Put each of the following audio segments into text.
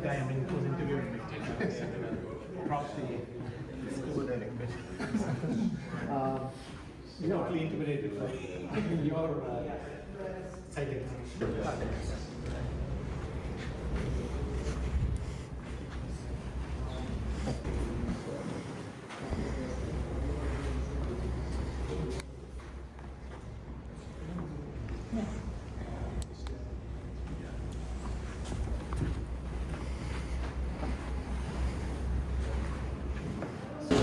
guy who's interviewing me. Drop the scuba diving bit. Totally intimidated by your sightings.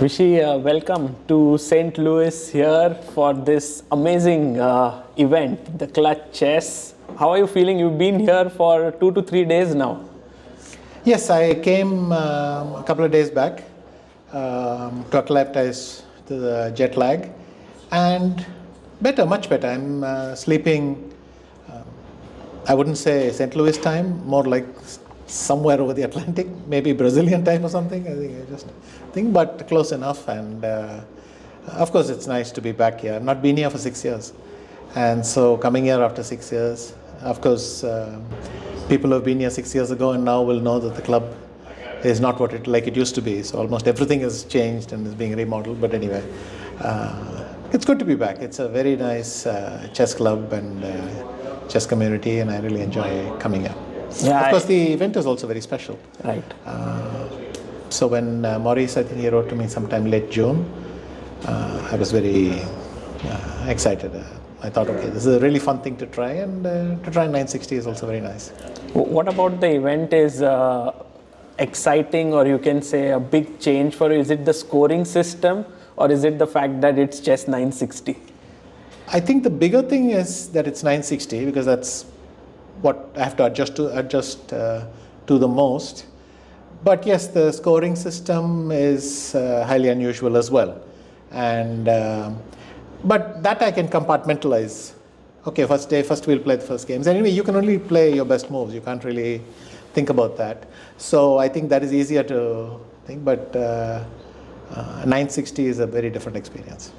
Vishy, welcome to St. Louis here for this amazing event, the Clutch Chess. How are you feeling? You've been here for 2 to 3 days now. Yes, I came a couple of days back to acclimatize to the jet lag, and much better. I'm sleeping, I wouldn't say St. Louis time, more like somewhere over the Atlantic, maybe Brazilian time or something. But close enough. And of course, it's nice to be back here. I've not been here for 6 years, and so coming here after 6 years, of course, people who have been here 6 years ago and now will know that the club is not what it used to be. So almost everything has changed and is being remodeled. But anyway, it's good to be back. It's a very nice chess club and chess community, and I really enjoy coming here. Yeah, of course, the event is also very special. Right. So when Maurice, I think he wrote to me sometime late June, I was very excited. I thought, okay, this is a really fun thing to try, and to try 960 is also very nice. What about the event is exciting, or you can say a big change for you? Is it the scoring system, or is it the fact that it's chess 960? I think the bigger thing is that it's 960, because that's what I have to adjust to the most. But yes, the scoring system is highly unusual as well, and but that I can compartmentalize. Okay, first we'll play the first games. Anyway, you can only play your best moves. You can't really think about that. So I think that is easier to think. But 960 is a very different experience.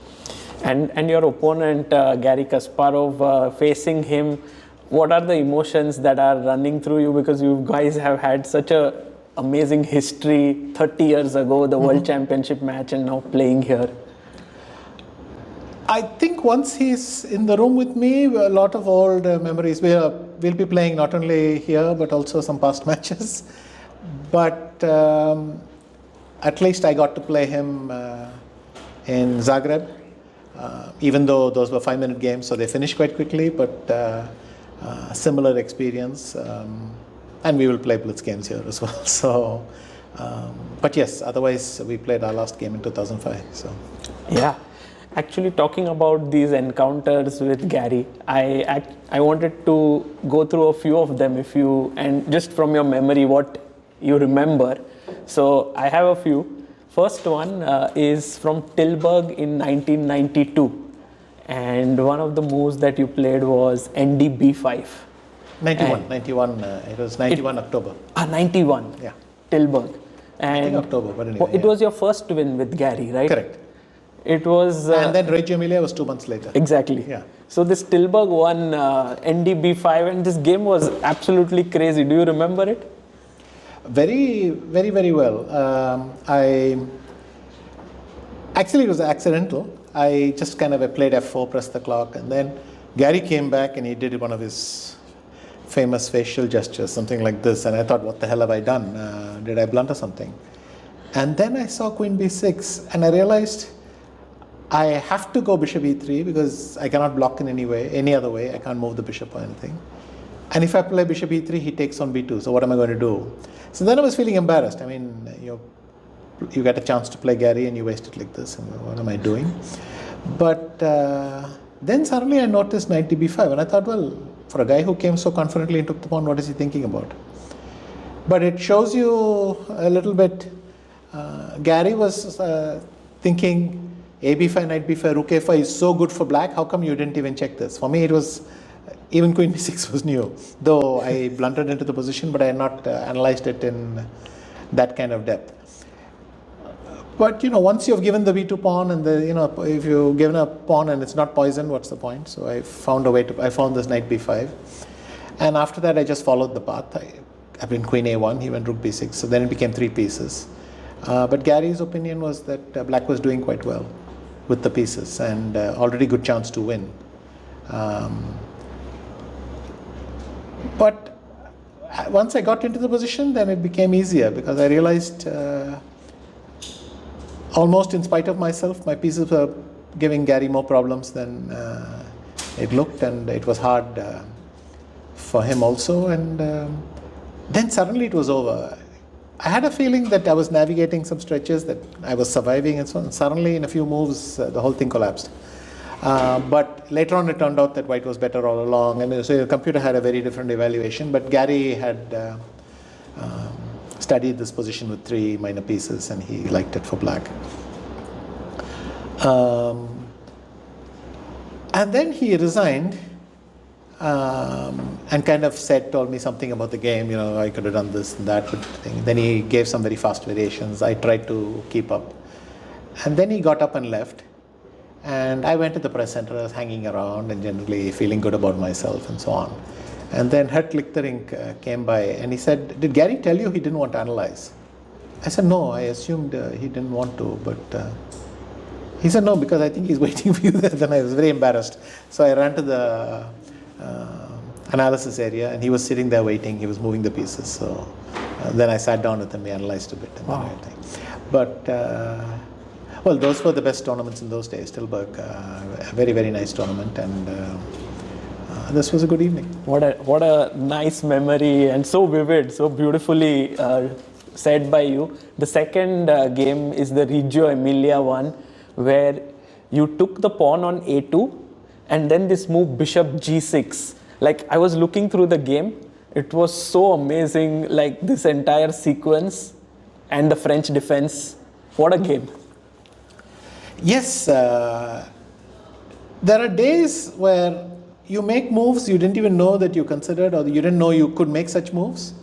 And your opponent Garry Kasparov, facing him, what are the emotions that are running through you? Because you guys have had such a amazing history. 30 years ago, the World Championship match, and now playing here. I think once he's in the room with me, a lot of old memories. We'll be playing not only here, but also some past matches. But at least I got to play him in Zagreb, even though those were 5-minute games, so they finished quite quickly, but similar experience. And we will play blitz games here as well. So, but yes, otherwise we played our last game in 2005. So, yeah, actually talking about these encounters with Garry, I wanted to go through a few of them, and just from your memory, what you remember. So I have a few. First one is from Tilburg in 1992, and one of the moves that you played was ND-B5. 91, it was 91 October. 91. Yeah. Tilburg. And I think October, but anyway. It was your first win with Garry, right? Correct. It was... and then Reggio Emilia was 2 months later. Exactly. Yeah. So this Tilburg won ND-B5, and this game was absolutely crazy. Do you remember it? Very, very, very well. Actually, it was accidental. I just kind of played F4, pressed the clock, and then Garry came back and he did one of his famous facial gestures, something like this, and I thought, what the hell have I done? Did I blunder something? And then I saw Queen B6, and I realized I have to go Bishop E3 because I cannot block in any other way. I can't move the bishop or anything. And if I play Bishop E3, he takes on B2. So what am I going to do? So then I was feeling embarrassed. I mean, you get a chance to play Garry and you waste it like this. And what am I doing? But then suddenly I noticed knight B5, and I thought, well, for a guy who came so confidently and took the pawn, what is he thinking about? But it shows you a little bit. Garry was thinking AB5, knight B5, rook A5 is so good for black. How come you didn't even check this? For me, it was even Queen B6 was new, though I blundered into the position, but I had not analyzed it in that kind of depth. But once you've given the B2 pawn, and if you've given a pawn and it's not poisoned, what's the point? So I found this knight B5, and after that I just followed the path. I played queen a1, he went rook b6, so then it became 3 pieces. But Gary's opinion was that black was doing quite well with the pieces and already good chance to win. But once I got into the position, then it became easier because I realized almost in spite of myself, my pieces were giving Garry more problems than it looked, and it was hard for him also. And then suddenly it was over. I had a feeling that I was navigating some stretches, that I was surviving and so on. Suddenly, in a few moves, the whole thing collapsed. But later on, it turned out that white was better all along, and so the computer had a very different evaluation. But Garry had studied this position with 3 minor pieces, and he liked it for black. And then he resigned and kind of told me something about the game. You know, I could have done this and that. But then he gave some very fast variations. I tried to keep up, and then he got up and left. And I went to the press center, I was hanging around and generally feeling good about myself and so on. And then Hert Lichtering came by and he said, "Did Garry tell you he didn't want to analyze?" I said, "No, I assumed he didn't want to." But he said, "No, because I think he's waiting for you there." Then I was very embarrassed. So I ran to the analysis area and he was sitting there waiting. He was moving the pieces. So then I sat down with him, we analyzed a bit. And wow. But well, those were the best tournaments in those days. Tilburg, a very, very nice tournament, and this was a good evening. What a nice memory, and so vivid, so beautifully said by you. The second game is the Reggio Emilia one, where you took the pawn on a2, and then this move bishop g6. Like, I was looking through the game, it was so amazing, like this entire sequence and the French defense. What a game. Yes, there are days where you make moves you didn't even know that you considered, or you didn't know you could make such moves,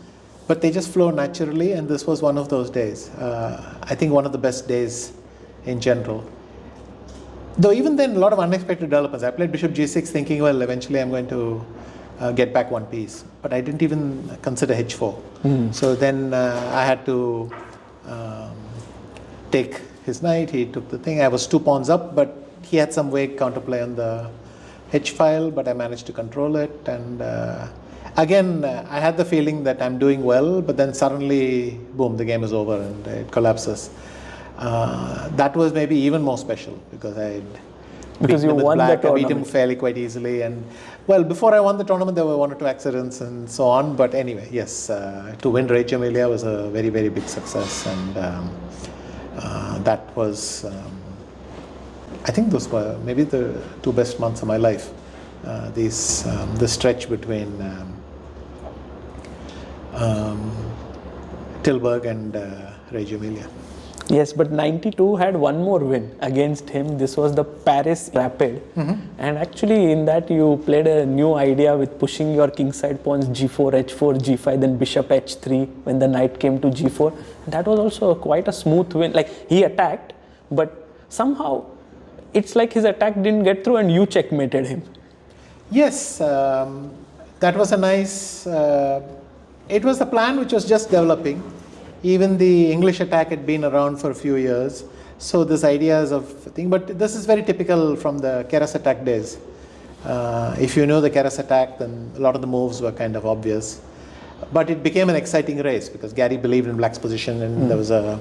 but they just flow naturally, and this was one of those days. I think one of the best days in general. Though even then, a lot of unexpected developments. I played bishop g6 thinking, well, eventually I'm going to get back one piece, but I didn't even consider h4. So then I had to take his knight. He took the thing. I was 2 pawns up, but he had some way counterplay on the h file, but I managed to control it. And again, I had the feeling that I'm doing well, but then suddenly, boom, the game is over and it collapses. That was maybe even more special because you won the tournament. I beat him fairly quite easily. And well, before I won the tournament, there were 1 or 2 accidents and so on. But anyway, yes, to win Reggio Emilia was a very, very big success. And that was, I think those were maybe the 2 best months of my life. The stretch between Tilburg and Reggio Emilia. Yes, but 92 had one more win against him. This was the Paris Rapid. And actually in that you played a new idea with pushing your kingside pawns g4, h4, g5, then bishop h3 when the knight came to g4. That was also quite a smooth win. Like, he attacked, but somehow it's like his attack didn't get through and you checkmated him. Yes, that was a nice, it was a plan which was just developing. Even the English attack had been around for a few years. So this ideas of thing, but this is very typical from the Keras attack days. If you know the Keras attack, then a lot of the moves were kind of obvious. But it became an exciting race because Garry believed in black's position and there was a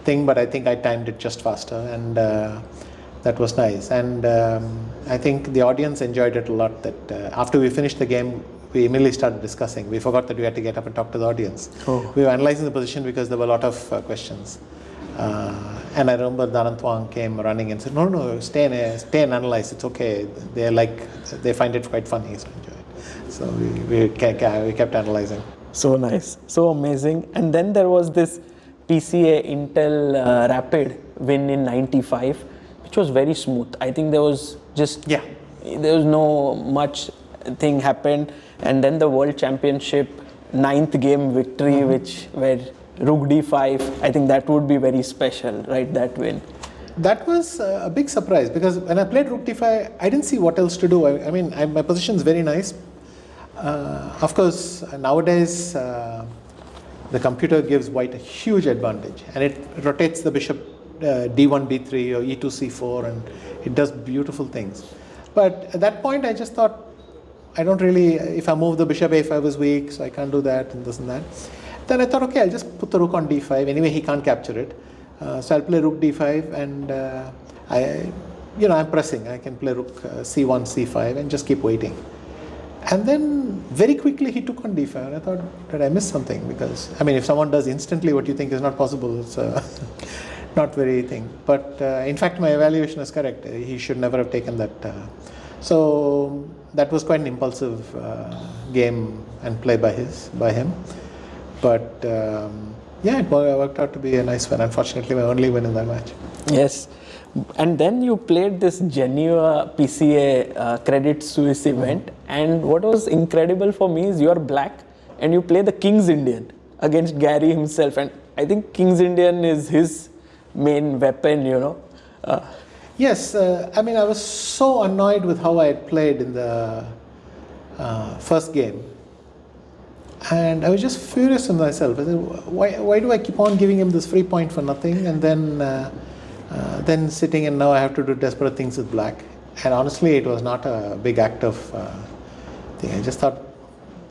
thing, but I think I timed it just faster, and that was nice. And I think the audience enjoyed it a lot. That after we finished the game, we immediately started discussing. We forgot that we had to get up and talk to the audience. We were analyzing the position because there were a lot of questions. And I remember Danant Wang came running and said, no, stay and analyze, it's okay. They find it quite funny, so enjoy it. So we kept analyzing. So nice, so amazing. And then there was this PCA Intel Rapid win in 95, which was very smooth. I think there was there was no much thing happened. And then the World Championship 9th game victory, where Rook d5, I think that would be very special, right, that win. That was a big surprise because when I played Rook d5, I didn't see what else to do. I mean, my position is very nice. Of course, nowadays the computer gives white a huge advantage, and it rotates the bishop d1, d3 or e2, c4, and it does beautiful things. But at that point I just thought, I don't really, if I move the bishop, a5 is weak, so I can't do that and this and that. Then I thought, okay, I'll just put the rook on d5. Anyway, he can't capture it. So I'll play rook d5, and I'm pressing. I can play rook c1, c5 and just keep waiting. And then very quickly he took on d5, and I thought, did I miss something? Because, I mean, if someone does instantly what you think is not possible, it's not very thing. But in fact, my evaluation is correct. He should never have taken that. So that was quite an impulsive game and play by him. But yeah, it worked out to be a nice win. Unfortunately, my only win in that match. Yes. And then you played this Geneva PCA Credit Suisse event. And what was incredible for me is you're black and you play the King's Indian against Garry himself. And I think King's Indian is his main weapon, Yes, I mean, I was so annoyed with how I had played in the first game. And I was just furious with myself. I said, why do I keep on giving him this free point for nothing? And then sitting, and now I have to do desperate things with black. And honestly, it was not a big act of thing. I just thought,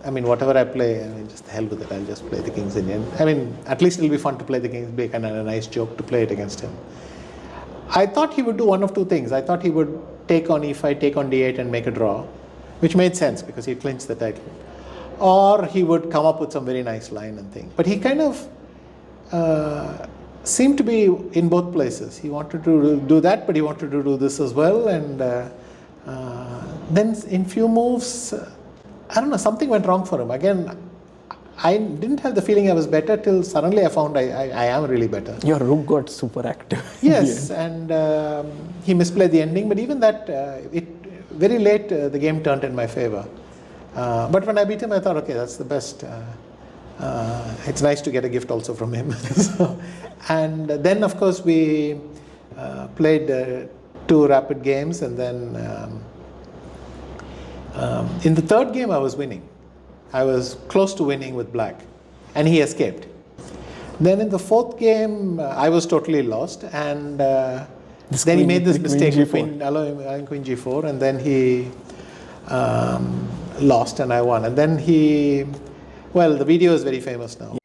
I mean, whatever I play, I mean, just the hell with it. I'll just play the King's Indian. I mean, at least it'll be fun to play the King's Indian, and a nice joke to play it against him. I thought he would do one of two things. I thought he would take on e5, take on d8 and make a draw, which made sense because he clinched the title. Or he would come up with some very nice line and thing. But he kind of seemed to be in both places. He wanted to do that, but he wanted to do this as well. And then in few moves, I don't know, something went wrong for him. Again, I didn't have the feeling I was better till suddenly I found I am really better. Your rook got super active. Yes, and he misplayed the ending, but even that, very late the game turned in my favor. But when I beat him, I thought, okay, that's the best. It's nice to get a gift also from him. And then, of course, we played 2 rapid games, and then in the third game I was winning. I was close to winning with black, and he escaped. Then in the fourth game, I was totally lost, and then he made this mistake between allowing queen g4, and then he lost and I won. And then the video is very famous now.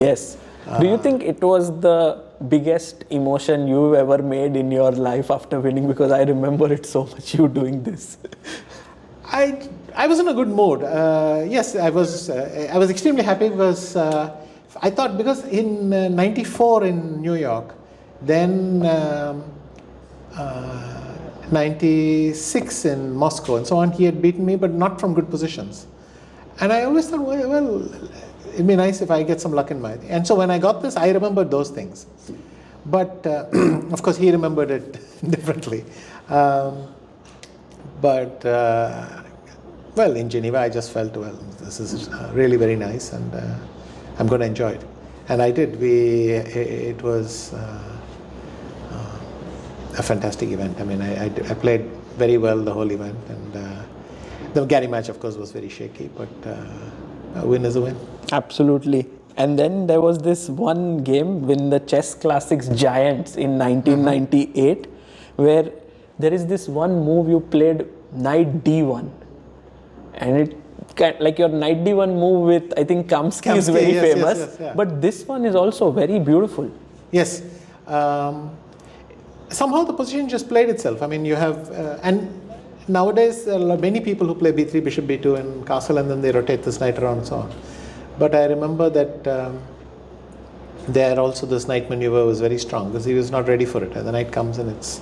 Yes. Do you think it was the biggest emotion you ever made in your life after winning? Because I remember it so much, you doing this. I was in a good mood. Yes, I was extremely happy because I thought, because in '94 in New York, then 96 in Moscow and so on, he had beaten me, but not from good positions. And I always thought, well, it'd be nice if I get some luck in my... And so when I got this, I remembered those things. But of course, he remembered it differently. Well, in Geneva, I just felt, well, this is really very nice, and I'm going to enjoy it. And I did. It was a fantastic event. I mean, I played very well the whole event, and the Garry match, of course, was very shaky, but a win is a win. Absolutely. And then there was this one game in the Chess Classics Giants in 1998, where there is this one move you played, knight d1, and it like your knight d1 move with, I think, Kamsky is very famous, yes, yeah. But this one is also very beautiful. Yes. Somehow the position just played itself. I mean, you have, and Nowadays, many people who play b3, bishop b2 and castle, and then they rotate this knight around and so on. But I remember that there also this knight maneuver was very strong because he was not ready for it. And the knight comes and it's...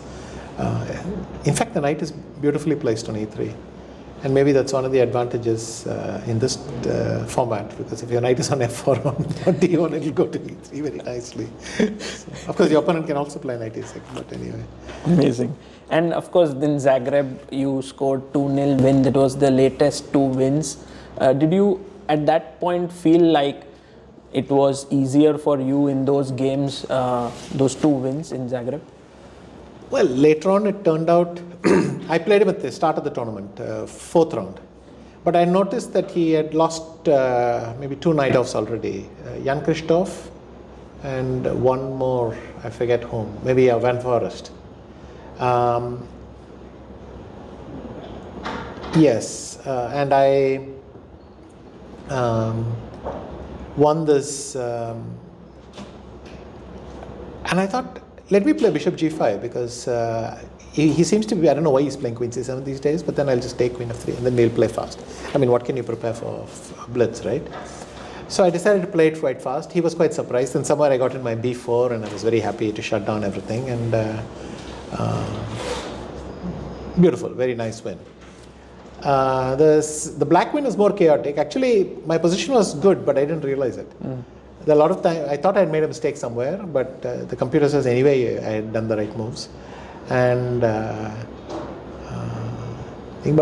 in fact, the knight is beautifully placed on e3. And maybe that's one of the advantages in this format, because if your knight is on f4 on d1, it will go to e3 very nicely. So, of course, the opponent can also play knight e6, but anyway. Amazing. And of course, in Zagreb, you scored 2-0 win. That was the latest 2 wins. Did you, at that point, feel like it was easier for you in those games, those 2 wins in Zagreb? Well, later on it turned out, I played him at the start of the tournament, 4th round. But I noticed that he had lost maybe 2 knight-offs already. Jan Christoph and one more, I forget whom, maybe Van Forest. Yes, and I won this, and I thought, let me play bishop g5 because he seems to be, I don't know why he's playing queen c7 these days, but then I'll just take queen f3 and then we'll play fast. I mean, what can you prepare for blitz, right? So I decided to play it quite fast. He was quite surprised, and somewhere I got in my b4 and I was very happy to shut down everything, and beautiful, very nice win. The black win is more chaotic. Actually, my position was good, but I didn't realize it. A lot of time, I thought I had made a mistake somewhere, but the computer says anyway I had done the right moves. And but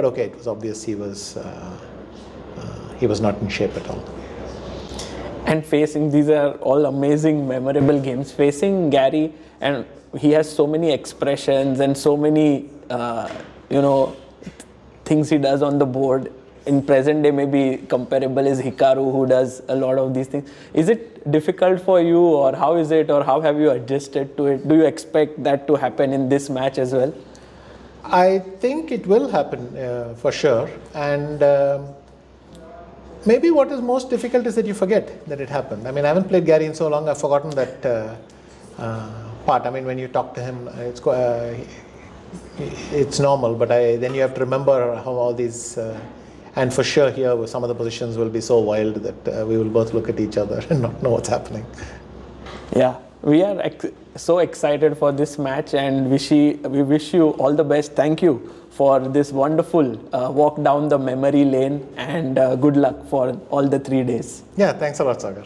okay, it was obvious he was not in shape at all. And facing, these are all amazing, memorable games. Facing Garry, and he has so many expressions and so many, things he does on the board. In present day, maybe comparable is Hikaru, who does a lot of these things. Is it difficult for you, or how is it, or how have you adjusted to it? Do you expect that to happen in this match as well? I think it will happen for sure. And maybe what is most difficult is that you forget that it happened. I mean, I haven't played Garry in so long, I've forgotten that part. I mean, when you talk to him, it's normal, but then you have to remember how all these... and for sure here, some of the positions will be so wild that we will both look at each other and not know what's happening. Yeah, we are so excited for this match, and we wish you all the best. Thank you for this wonderful walk down the memory lane, and good luck for all the 3 days. Yeah, thanks a lot, Sagar.